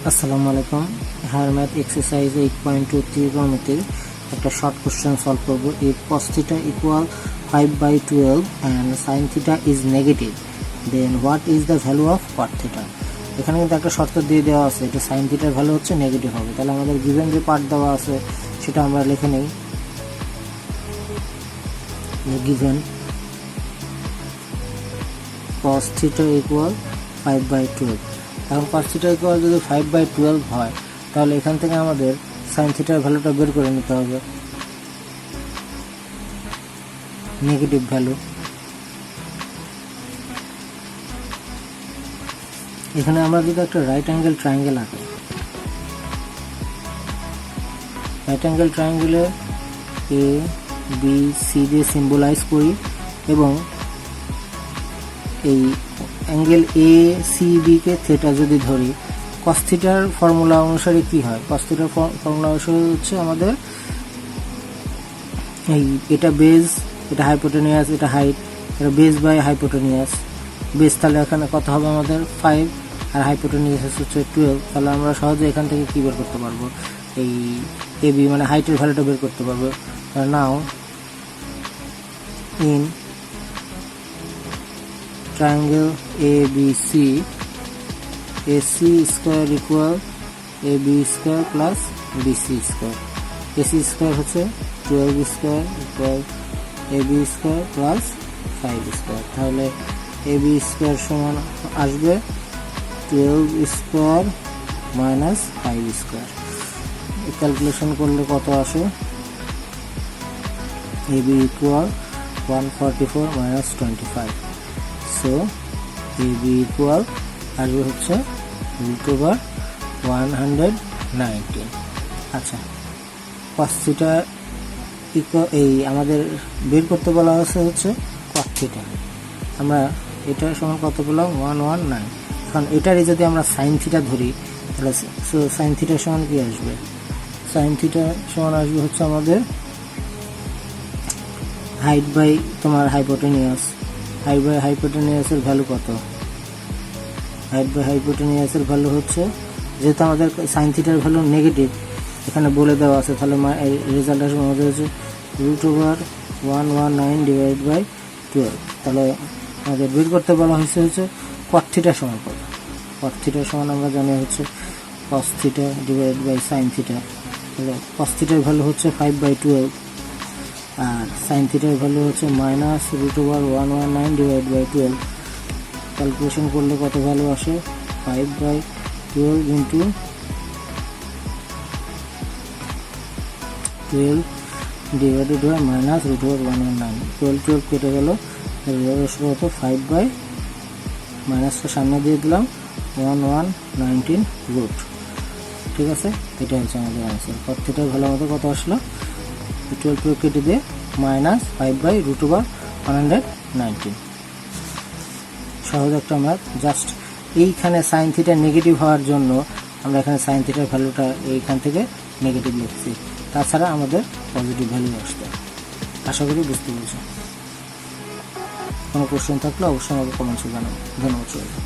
আসসালামু আলাইকুম। Higher math exercise 8.2 ত্রিকোণমিতির একটা শর্ট কোশ্চেন সলভ করব। If cos θ equal 5/12 and sin θ is negative, then what is the value of cot θ? এখানে কিন্তু একটা শর্ত দিয়ে দেওয়া আছে, এটা sin θ এর ভ্যালু হচ্ছে নেগেটিভ হবে। তাহলে আমাদের গিভেন যে পার্ট দেওয়া আছে সেটা আমরা লিখে নেই। Given cos θ equal 5/12। এখন cos θ ইকুয়াল যদি 5/12 হয় তাহলে এখান থেকে আমাদের sin θ এর ভ্যালুটা বের করে নিতে হবে, নেগেটিভ ভ্যালু। এখানে আমরা যদি একটা রাইট অ্যাঙ্গেল ট্রায়াঙ্গেল আঁকি, রাইট অ্যাঙ্গেল ট্রায়াঙ্গেলে এ বি সি দিয়ে সিম্বলাইজ করি এবং এই অ্যাঙ্গেল এ সি বি কে থিটা যদি ধরি, cos θ এর ফর্মুলা অনুসারে কি হয়? cos θ এর ফর্মুলা অনুসারে হচ্ছে আমাদের এই এটা বেস, এটা হাইপোটেনিয়াস, এটা হাইট, এটা বেস বাই হাইপোটেনিয়াস। বেস তাহলে এখানে কত হবে আমাদের 5 আর হাইপোটেনিয়াস হচ্ছে 12। তাহলে আমরা সহজে এখান থেকে কি বের করতে পারবো? এই এ বি মানে হাইটের ভ্যালুটা বের করতে পারবো। নাও in triangle ABC, AC square equal AB square plus BC square. AC square হচ্ছে 12 square equal AB square plus 5 square. তাহলে AB square সমান আসবে 12 square minus 5 square. ক্যালকুলেশন করলে কত আসে? AB equal 144 minus 25. So AB equal আসবে হচ্ছে √119। আচ্ছা, cos θ ইকুয়াল এই আমাদের বের করতে বলা হচ্ছে cot θ। আমরা এটা সমান কত পেলাম? 119। এখন এটারই যদি আমরা sin θ ধরি তাহলে sin θ সমান কি আসবে? sin θ সমান আসবে হচ্ছে আমাদের হাইট বাই তোমার হাইপোটেনিয়াস। হাইট বাই হাইপোটেনিয়াসের ভ্যালু কত? হাইট বাই হাইপোটেনিয়াসের ভ্যালু হচ্ছে, যেহেতু আমাদের sin θ এর ভ্যালু নেগেটিভ এখানে বলে দেওয়া আছে, তাহলে রেজাল্ট আসবে আমাদের হচ্ছে √119 ডিভাইড বাই 12। তাহলে আমাদের বের করতে বলা হচ্ছে cot θ সমান কত? cot θ সমান আমরা জানি হচ্ছে cos θ ডিভাইড বাই sin θ। তাহলে cos θ এর ভ্যালু হচ্ছে 5/12 আর sin θ এর ভ্যালু হচ্ছে -√119 ডিভাইড বাই 12। ক্যালকুলেশন করলে কত ভ্যালু আসে? 5/12 ইন্টু 12 ডিভাইডেড বাই -√119। 12 কেটে গেল, কত? 5 মাইনাসটা সামনে দিয়ে দিলাম, 1119 রুট। ঠিক আছে, এটা হচ্ছে আমাদের আনসার। cot θ এর ভ্যালু আমাদের কত আসলো? 12 কেটে দিয়ে -5/√119। সহজ একটা ম্যাথ। জাস্ট এইখানে sin θ নেগেটিভ হওয়ার জন্য আমরা এখানে sin θ এর ভ্যালুটা এইখান থেকে নেগেটিভ লিখছি, তাছাড়া আমাদের পজিটিভ ভ্যালু আসবে। আশা করি বুঝতে পেরেছি। কোনো কোশ্চেন থাকলে অবশ্যই আমাকে কমেন্টসে জানাবো। ধন্যবাদ সবাইকে।